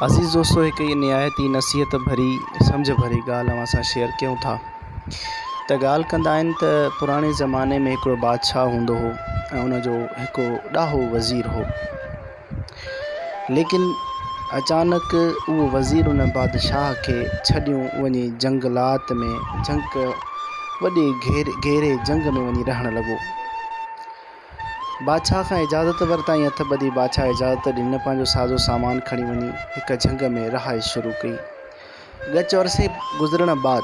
अज़ीज़ दोस्तों, एक ये निहायती नसीहत भरी समझ भरी ॻाल्हि अवां सां शेयर कयूं था। त ॻाल्हि कंदा आहिनि त पुराणे ज़माने में हिकिड़ो बादशाह हूंदो हो ऐं उनजो हिकु ॾाहो वज़ीर हो। लेकिन अचानक उहो वज़ीर उन बादशाह खे छॾियो वञी जंगलात में वॾे गहरे जंग में वञी रहण लॻो। बादशाह खां इजाज़त वरिताईं, हथ ॿधी बादशाह इजाज़त ॾिनी, पंहिंजो साज़ो सामान खणी वञी हिकु झंग में रहाइश शुरू कई। ॻच अरसे गुज़रण बाद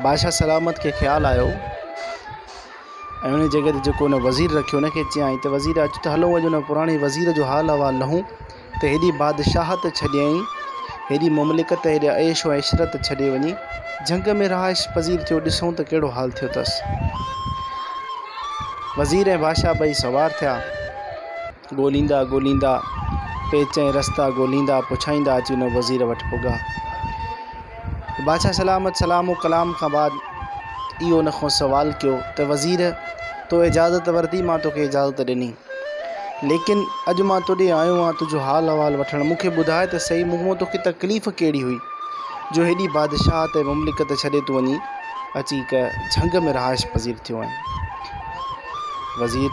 बादशाह सलामत खे ख़्यालु आयो ऐं उन जॻह ते जेको उन वज़ीर रखियो उनखे चयईं त वज़ीर अचु त हलो अॼु उन पुराणे वज़ीर जो हाल अहिवाल लहूं त हेॾी बादशाहत छॾियईं, हेॾी मुमलिकत, हेॾे ऐश व इशरत छॾे वञी झंग में रहाइश पज़ीर थियो, ॾिसूं त कहिड़ो हाल थियो अथसि। वज़ीर ऐं बादशाह ॿई सवार थिया, ॻोल्हींदा पेच ऐं रस्ता ॻोल्हींदा पुछाईंदा अची उन वज़ीर वटि पुॻा। बादशाह सलामत सलाम कलाम खां बाद इहो उन खां सुवाल कयो त वज़ीर, तो इजाज़त वरिती, मां तोखे इजाज़त ॾिनी, लेकिन अॼु मां तोॾे आयो आहियां तुंहिंजो हाल अहिवाल वठणु। मूंखे ॿुधाए त सही, मूं तोखे तकलीफ़ कहिड़ी हुई जो हेॾी बादशाहत ऐं मुमलिकत छॾे तूं वञी अची हिकु झंग में रहाइश पज़ीर थियो आहीं। वज़ीर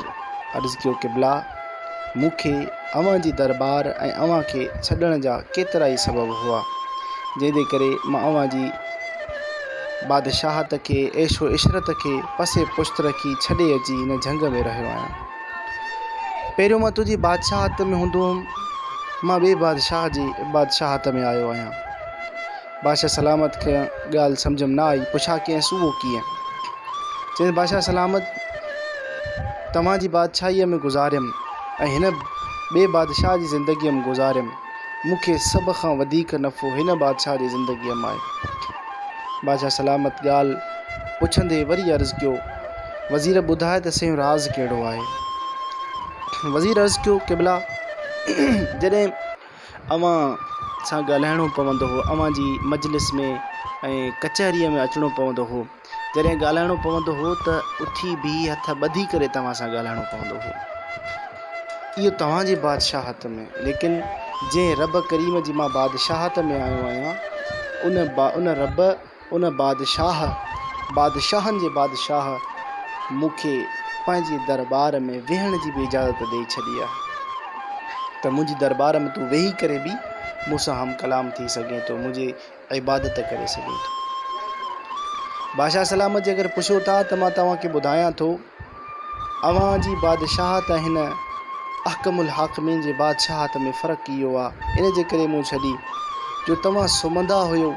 अर्ज़ु कयो, क़िबला, मूंखे अव्हां जी दरबार ऐं अव्हां खे छॾण जा केतिरा ई सबब हुआ, जंहिंजे करे मां अव्हां जी बादशाहत खे, ऐशो इशरत खे पसे पुश्त रखी छॾे अची हिन झंग में रहियो आहियां। पहिरियों मां तुंहिंजी बादशाहत में हूंदो हुउमि, मां ॿिए बादशाह जी बादशाहत में आयो आहियां। बादशाह सलामत खे ॻाल्हि सम्झ में न आई, पुछा कयसि उहो कीअं? चयसि, बादशाह सलामत, तव्हां जी बादशाहीअ में गुज़ारियमि ऐं हिन ॿिए बादशाह जी ज़िंदगीअ में गुज़ारियमि, मूंखे सभ खां वधीक नफ़ो हिन बादशाह जी ज़िंदगीअ में आहे। बादशाह सलामत ॻाल्हि पुछंदे वरी अर्ज़ु कयो, वज़ीर ॿुधाए त सही राज़ कहिड़ो आहे? वज़ीर अर्ज़ु कयो, क़िबला, जॾहिं अव्हां सां ॻाल्हाइणो पवंदो हो, अव्हां जी मजलिस में ऐं कचहरीअ में अचिणो पवंदो हो, जॾहिं ॻाल्हाइणो पवंदो हो त उथी बीही हथ ॿधी करे तव्हां सां ॻाल्हाइणो पवंदो हो। इहो तव्हां जी बादशाहत में, लेकिन जंहिं रब करीम जी मां बादशाहत में आयो आहियां, उन रब, उन बादशाहनि जे बादशाह मूंखे पंहिंजे दरबार में वेहण जी बि इजाज़त ॾेई छॾी आहे त मुंहिंजी दरबार में तूं वेही करे बि मूंसां हम कलाम थी सघे थो, मुंहिंजी इबादत करे सघे थो। बादशाह सलामत जे अगरि पुछो था त मां तव्हांखे ॿुधायां थो, अव्हां जी बादशाहत ऐं हिन अहकमुल हाकिमीन जे बादशाहत में फ़र्क़ु इहो आहे, इन जे करे मूं छॾी जो तव्हां सुम्हंदा हुयो,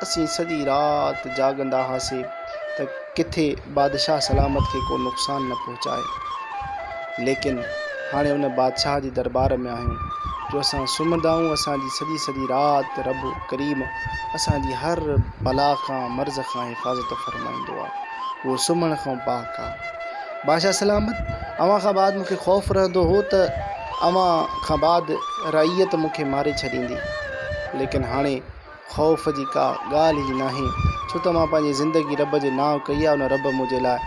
असीं सॼी राति जाॻंदा हुआसीं त किथे बादशाह सलामत खे को नुक़सानु न पहुचाए, लेकिन हाणे उन बादशाह जी दरबार में आहियूं जो असां सुम्हंदा आहियूं, असांजी सॼी राति रब करीम असांजी हर बला खां मर्ज़ खां हिफ़ाज़त फरमाईंदो आहे, उहो सुम्हण खां पाक आहे। बादशाह सलामत, अव्हां खां बाद मूंखे ख़ौफ़ रहंदो हो त अव्हां खां बाद रइयत मूंखे मारे छॾींदी, लेकिन हाणे ख़ौफ़ जी का ॻाल्हि ई नाहे, छो त मां पंहिंजी ज़िंदगी रब जे नाव कई आहे। उन रब मुंहिंजे लाइ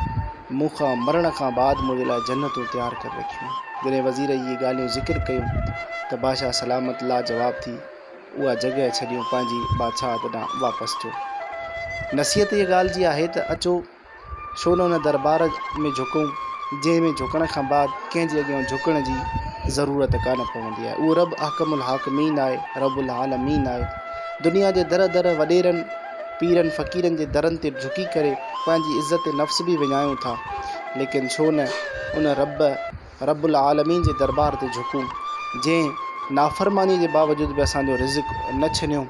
मूंखां मरण खां बाद मुंहिंजे लाइ जन्नतूं तयारु करे रखियूं। जॾहिं वज़ीर इहे ॻाल्हियूं ज़िक्र कयूं त बादशाह सलामत लाजवाब थी उहा जॻह छॾियूं, पंहिंजी बादशाहत ॾांहुं वापसि थियो। नसीहत इहा ॻाल्हि जी आहे त अचो छो न उन दरबार में झुकूं जंहिंमें झुकण खां बाद कंहिंजे अॻियां झुकण जी ज़रूरत कान पवंदी आहे। उहो रब अहकमुल हाकिमीन आहे, रब्बुल आलमीन आहे। दुनिया जे दर दर वॾेरनि पीरनि फ़क़ीरनि जे दरनि ते झुकी करे पंहिंजी इज़त नफ़्स बि विञायूं था, लेकिन छो न उन रब्बुल आलमीन जे दरबार ते झुकूं जंहिं नाफ़रमानी जे बावजूदि बि असांजो रिज़्क़ न छिनियो,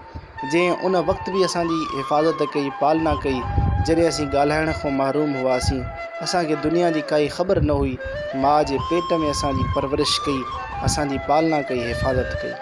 जंहिं उन वक़्तु बि असांजी हिफ़ाज़त कई, पालना कई जॾहिं असीं ॻाल्हाइण खां महरूम हुआसीं, असांखे दुनिया जी काई ख़बर न हुई, माउ जे पेट में असांजी परवरिश कई, असांजी पालना कई, हिफ़ाज़त कई।